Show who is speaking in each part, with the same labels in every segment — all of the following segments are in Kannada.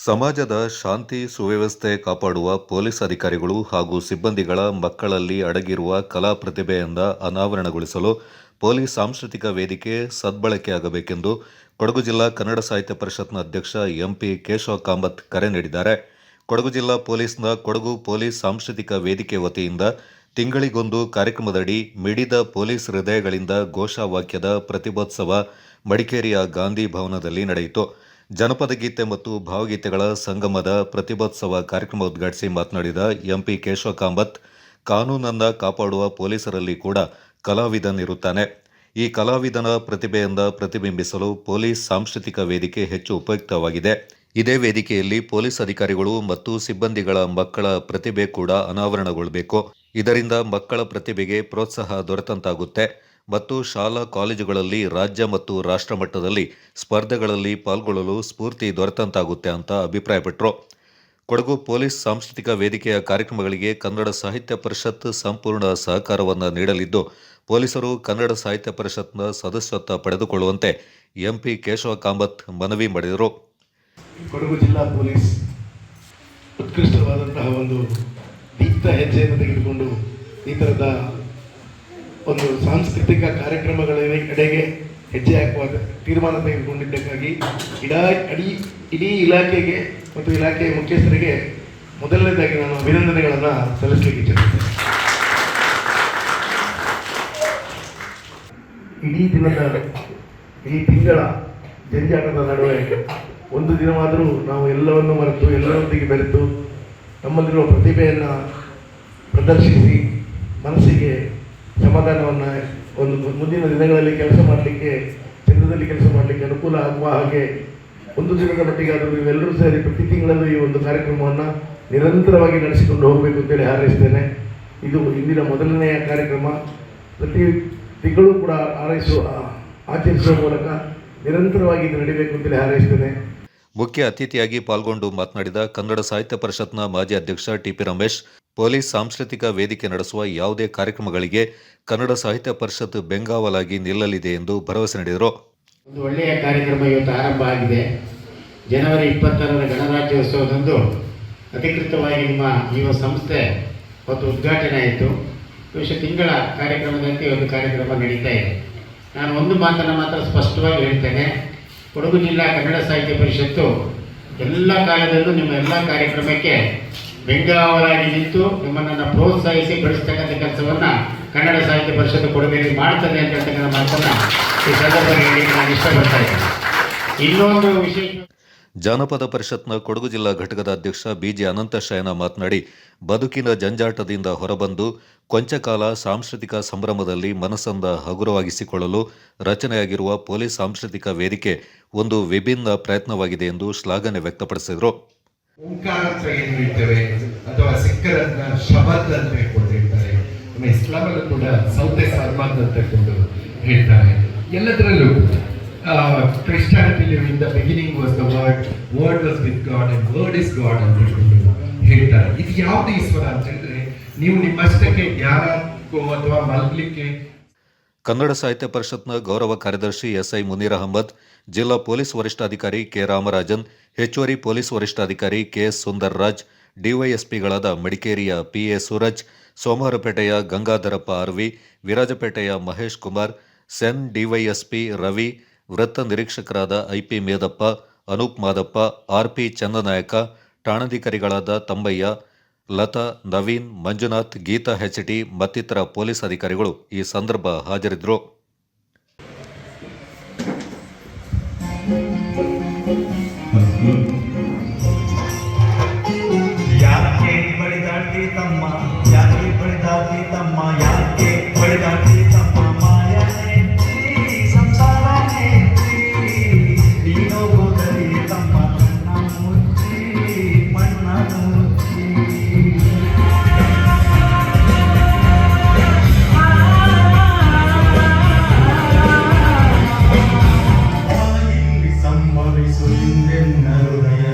Speaker 1: ಸಮಾಜದ ಶಾಂತಿ ಸುವ್ಯವಸ್ಥೆ ಕಾಪಾಡುವ ಪೊಲೀಸ್ ಅಧಿಕಾರಿಗಳು ಹಾಗೂ ಸಿಬ್ಬಂದಿಗಳ ಮಕ್ಕಳಲ್ಲಿ ಅಡಗಿರುವ ಕಲಾ ಪ್ರತಿಭೆಯಿಂದ ಅನಾವರಣಗೊಳಿಸಲು ಪೊಲೀಸ್ ಸಾಂಸ್ಕೃತಿಕ ವೇದಿಕೆ ಸದ್ಬಳಕೆಯಾಗಬೇಕೆಂದು ಕೊಡಗು ಜಿಲ್ಲಾ ಕನ್ನಡ ಸಾಹಿತ್ಯ ಪರಿಷತ್ನ ಅಧ್ಯಕ್ಷ ಎಂಪಿ ಕೇಶವ ಕಾಮತ್ ಕರೆ ನೀಡಿದ್ದಾರೆ. ಕೊಡಗು ಜಿಲ್ಲಾ ಪೊಲೀಸ್ನ ಕೊಡಗು ಪೊಲೀಸ್ ಸಾಂಸ್ಕೃತಿಕ ವೇದಿಕೆ ವತಿಯಿಂದ ತಿಂಗಳಿಗೊಂದು ಕಾರ್ಯಕ್ರಮದಡಿ ಮಿಡಿದ ಪೊಲೀಸ್ ಹೃದಯಗಳಿಂದ ಘೋಷವಾಕ್ಯದ ಪ್ರತಿಭೋತ್ಸವ ಮಡಿಕೇರಿಯ ಗಾಂಧಿ ಭವನದಲ್ಲಿ ನಡೆಯಿತು. ಜನಪದ ಗೀತೆ ಮತ್ತು ಭಾವಗೀತೆಗಳ ಸಂಗಮದ ಪ್ರತಿಭೋತ್ಸವ ಕಾರ್ಯಕ್ರಮ ಉದ್ಘಾಟಿಸಿ ಮಾತನಾಡಿದ ಎಂಪಿ ಕೇಶವ ಕಾಮತ್, ಕಾನೂನನ್ನ ಕಾಪಾಡುವ ಪೊಲೀಸರಲ್ಲಿ ಕೂಡ ಕಲಾವಿದನಿರುತ್ತಾನೆ. ಈ ಕಲಾವಿದನ ಪ್ರತಿಭೆಯಿಂದ ಪ್ರತಿಬಿಂಬಿಸಲು ಪೊಲೀಸ್ ಸಾಂಸ್ಕೃತಿಕ ವೇದಿಕೆ ಹೆಚ್ಚು ಉಪಯುಕ್ತವಾಗಿದೆ. ಇದೇ ವೇದಿಕೆಯಲ್ಲಿ ಪೊಲೀಸ್ ಅಧಿಕಾರಿಗಳು ಮತ್ತು ಸಿಬ್ಬಂದಿಗಳ ಮಕ್ಕಳ ಪ್ರತಿಭೆ ಕೂಡ ಅನಾವರಣಗೊಳ್ಳಬೇಕು. ಇದರಿಂದ ಮಕ್ಕಳ ಪ್ರತಿಭೆಗೆ ಪ್ರೋತ್ಸಾಹ ದೊರೆತಂತಾಗುತ್ತೆ ಮತ್ತು ಶಾಲಾ ಕಾಲೇಜುಗಳಲ್ಲಿ ರಾಜ್ಯ ಮತ್ತು ರಾಷ್ಟ್ರ ಮಟ್ಟದಲ್ಲಿ ಸ್ಪರ್ಧೆಗಳಲ್ಲಿ ಪಾಲ್ಗೊಳ್ಳಲು ಸ್ಫೂರ್ತಿ ದೊರೆತಂತಾಗುತ್ತೆ ಅಂತ ಅಭಿಪ್ರಾಯಪಟ್ಟರು. ಕೊಡಗು ಪೊಲೀಸ್ ಸಾಂಸ್ಕೃತಿಕ ವೇದಿಕೆಯ ಕಾರ್ಯಕ್ರಮಗಳಿಗೆ ಕನ್ನಡ ಸಾಹಿತ್ಯ ಪರಿಷತ್ ಸಂಪೂರ್ಣ ಸಹಕಾರವನ್ನು ನೀಡಲಿದ್ದು, ಪೊಲೀಸರು ಕನ್ನಡ ಸಾಹಿತ್ಯ ಪರಿಷತ್ನ ಸದಸ್ಯತ್ವ ಪಡೆದುಕೊಳ್ಳುವಂತೆ ಎಂಪಿ ಕೇಶವ ಕಾಮತ್ ಮನವಿ ಮಾಡಿದರು.
Speaker 2: ಕೊಡಗು ಜಿಲ್ಲಾ ಪೊಲೀಸ್ ಉತ್ಕೃಷ್ಟವಾದಂತಹ ಒಂದು ದೀಪ್ತ ಹೆಜ್ಜೆಯನ್ನು ತೆಗೆದುಕೊಂಡು ಈ ಥರದ ಒಂದು ಸಾಂಸ್ಕೃತಿಕ ಕಾರ್ಯಕ್ರಮಗಳ ಕಡೆಗೆ ಹೆಜ್ಜೆ ಹಾಕುವ ತೀರ್ಮಾನ ತೆಗೆದುಕೊಂಡಿದ್ದಕ್ಕಾಗಿ ಇಡೀ ಇಲಾಖೆಗೆ ಮತ್ತು ಇಲಾಖೆಯ ಮುಖ್ಯಸ್ಥರಿಗೆ ಮೊದಲನೇದಾಗಿ ನಾನು ಅಭಿನಂದನೆಗಳನ್ನು ಸಲ್ಲಿಸಲಿಕ್ಕೆ ಇಚ್ಛಿಸುತ್ತೇನೆ. ಈ ತಿಂಗಳ ಜಂಜಾಟದ ನಡುವೆ ಒಂದು ದಿನವಾದರೂ ನಾವು ಎಲ್ಲವನ್ನು ಮರೆತು ಎಲ್ಲರೊಂದಿಗೆ ಬೆರೆತು ನಮ್ಮಲ್ಲಿರುವ ಪ್ರತಿಭೆಯನ್ನು ಪ್ರದರ್ಶಿಸಿ ಮನಸ್ಸಿಗೆ ಸಮಾಧಾನವನ್ನು ಒಂದು ಮುಂದಿನ ದಿನಗಳಲ್ಲಿ ಕೆಲಸ ಮಾಡಲಿಕ್ಕೆ ಚಂದ್ರದಲ್ಲಿ ಕೆಲಸ ಮಾಡಲಿಕ್ಕೆ ಅನುಕೂಲ ಆಗುವ ಹಾಗೆ ಒಂದು ದಿನದ ಮಟ್ಟಿಗಾದರೂ ನೀವೆಲ್ಲರೂ ಸೇರಿ ಪ್ರತಿ ತಿಂಗಳಲ್ಲೂ ಈ ಒಂದು ಕಾರ್ಯಕ್ರಮವನ್ನು ನಿರಂತರವಾಗಿ ನಡೆಸಿಕೊಂಡು ಹೋಗಬೇಕು ಅಂತೇಳಿ ಹಾರೈಸ್ತೇನೆ. ಇದು ಇಂದಿನ ಮೊದಲನೆಯ ಕಾರ್ಯಕ್ರಮ. ಪ್ರತಿ ತಿಂಗಳು ಕೂಡ ಆಚರಿಸುವ ಮೂಲಕ ನಿರಂತರವಾಗಿ ಇದು ನಡೀಬೇಕು ಅಂತೇಳಿ ಹಾರೈಸ್ತೇನೆ.
Speaker 1: ಮುಖ್ಯ ಅತಿಥಿಯಾಗಿ ಪಾಲ್ಗೊಂಡು ಮಾತನಾಡಿದ ಕನ್ನಡ ಸಾಹಿತ್ಯ ಪರಿಷತ್ನ ಮಾಜಿ ಅಧ್ಯಕ್ಷ ಟಿಪಿ ರಮೇಶ್, ಪೊಲೀಸ್ ಸಾಂಸ್ಕೃತಿಕ ವೇದಿಕೆ ನಡೆಸುವ ಯಾವುದೇ ಕಾರ್ಯಕ್ರಮಗಳಿಗೆ ಕನ್ನಡ ಸಾಹಿತ್ಯ ಪರಿಷತ್ ಬೆಂಗಾವಲಾಗಿ ನಿಲ್ಲಲಿದೆ ಎಂದು ಭರವಸೆ ನೀಡಿದರು.
Speaker 3: ಒಂದು ಒಳ್ಳೆಯ ಕಾರ್ಯಕ್ರಮ ಇವತ್ತು ಆರಂಭ ಆಗಿದೆ. ಜನವರಿ 26ರ ಗಣರಾಜ್ಯೋತ್ಸವದಂದು ಅಧಿಕೃತವಾಗಿ ನಿಮ್ಮ ಯುವ ಸಂಸ್ಥೆ ಮತ್ತು ಉದ್ಘಾಟನೆ ಆಯಿತು. ಬಹುಶಃ ತಿಂಗಳ ಕಾರ್ಯಕ್ರಮದಂತೆ ಒಂದು ಕಾರ್ಯಕ್ರಮ ನಡೀತಾ ಇದೆ. ನಾನು ಒಂದು ಮಾತನ್ನು ಮಾತ್ರ ಸ್ಪಷ್ಟವಾಗಿ ಹೇಳ್ತೇನೆ. ಕೊಡಗು ಜಿಲ್ಲಾ ಕನ್ನಡ ಸಾಹಿತ್ಯ ಪರಿಷತ್ತು ಎಲ್ಲ ಕಾಲದಲ್ಲೂ ನಿಮ್ಮ ಎಲ್ಲ ಕಾರ್ಯಕ್ರಮಕ್ಕೆ ಬೆಂಗಾವಲಾಗಿ ನಿಂತು ನಿಮ್ಮನ್ನು ಪ್ರೋತ್ಸಾಹಿಸಿ ಬೆಳೆಸ್ತಕ್ಕಂಥ ಕೆಲಸವನ್ನು ಕನ್ನಡ ಸಾಹಿತ್ಯ ಪರಿಷತ್ತು ಕೊಡಗಲ್ಲಿ ಮಾಡ್ತದೆ ಅಂತಕ್ಕಂಥ ಮಾತನ್ನು ಈ ಸಂದರ್ಭದಲ್ಲಿ ನಾನು ಇಷ್ಟಪಡ್ತಾ ಇದ್ದೇನೆ. ಇನ್ನೊಂದು ವಿಶೇಷ
Speaker 1: ಜಾನಪದ ಪರಿಷತ್ನ ಕೊಡಗು ಜಿಲ್ಲಾ ಘಟಕದ ಅಧ್ಯಕ್ಷ ಬಿಜಿ ಅನಂತಶಯನ ಮಾತನಾಡಿ, ಬದುಕಿನ ಜಂಜಾಟದಿಂದ ಹೊರಬಂದು ಕೊಂಚಕಾಲ ಸಾಂಸ್ಕೃತಿಕ ಸಂಭ್ರಮದಲ್ಲಿ ಮನಸ್ಸನ್ನು ಹಗುರವಾಗಿಸಿಕೊಳ್ಳಲು ರಚನೆಯಾಗಿರುವ ಪೊಲೀಸ್ ಸಾಂಸ್ಕೃತಿಕ ವೇದಿಕೆ ಒಂದು ವಿಭಿನ್ನ ಪ್ರಯತ್ನವಾಗಿದೆ ಎಂದು ಶ್ಲಾಘನೆ ವ್ಯಕ್ತಪಡಿಸಿದರು.
Speaker 4: ಓಂಕಾರ ಅಂತ ಏನು ಹೇಳ್ತೇವೆ ಅಥವಾ ಸಿಕ್ಕರನ್ನ ಶಬದ್ ಅಂತ ಹೇಳ್ಕೊಂಡು ಹೇಳ್ತಾರೆ. ನಮ್ಮ ಇಸ್ಲಾಮಲ್ಲೂ ಕೂಡ ಸೌತೆ ಸರ್ಮಾದ್ ಅಂತ ಹೇಳ್ಕೊಂಡು ಹೇಳ್ತಾರೆ. ಎಲ್ಲದರಲ್ಲೂ ಕ್ರಿಶ್ಚಿಯಾನಿಟಿಲಿ in the beginning was the word was with God and word is God ಅಂತ ಹೇಳ್ಕೊಂಡು ಹೇಳ್ತಾರೆ. ಇದು ಯಾವುದು ಈಶ್ವರ ಅಂತ ಹೇಳಿದ್ರೆ ನೀವು ನಿಮ್ಮಷ್ಟಕ್ಕೆ ಜ್ಞಾನಕ್ಕೋ ಅಥವಾ ಮಲ್ಗಲಿಕ್ಕೆ.
Speaker 1: ಕನ್ನಡ ಸಾಹಿತ್ಯ ಪರಿಷತ್ನ ಗೌರವ ಕಾರ್ಯದರ್ಶಿ ಎಸ್ಐ ಮುನೀರ್ ಅಹಮದ್, ಜಿಲ್ಲಾ ಪೊಲೀಸ್ ವರಿಷ್ಠಾಧಿಕಾರಿ ಕೆ ರಾಮರಾಜನ್, ಹೆಚ್ಚುವರಿ ಪೊಲೀಸ್ ವರಿಷ್ಠಾಧಿಕಾರಿ ಕೆಎಸ್ ಸುಂದರ್ರಾಜ್, ಡಿವೈಎಸ್ಪಿಗಳಾದ ಮಡಿಕೇರಿಯ ಪಿಎ ಸೂರಜ್, ಸೋಮವಾರಪೇಟೆಯ ಗಂಗಾಧರಪ್ಪ ಆರ್ವಿ, ವಿರಾಜಪೇಟೆಯ ಮಹೇಶ್ ಕುಮಾರ್, ಸೆನ್ ಡಿವೈಎಸ್ಪಿ ರವಿ, ವೃತ್ತ ನಿರೀಕ್ಷಕರಾದ ಐಪಿ ಮೇದಪ್ಪ, ಅನೂಪ್ ಮಾದಪ್ಪ, ಆರ್ಪಿ ಚಂದನಾಯಕ, ಠಾಣಾಧಿಕಾರಿಗಳಾದ ತಮ್ಮಯ್ಯ, ಲತಾ, ನವೀನ್, ಮಂಜುನಾಥ್, ಗೀತಾ ಹೆಚ್ಡಿ ಮತ್ತಿತರ ಪೊಲೀಸ್ ಅಧಿಕಾರಿಗಳು ಈ ಸಂದರ್ಭ ಹಾಜರಿದ್ದರು.
Speaker 5: ಸಂಭವಿಸು ಹಿಂದೆನ್ನರುದಯ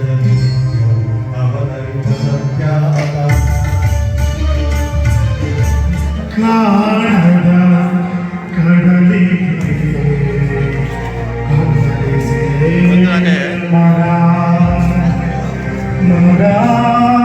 Speaker 5: ಪ್ಯಾರ್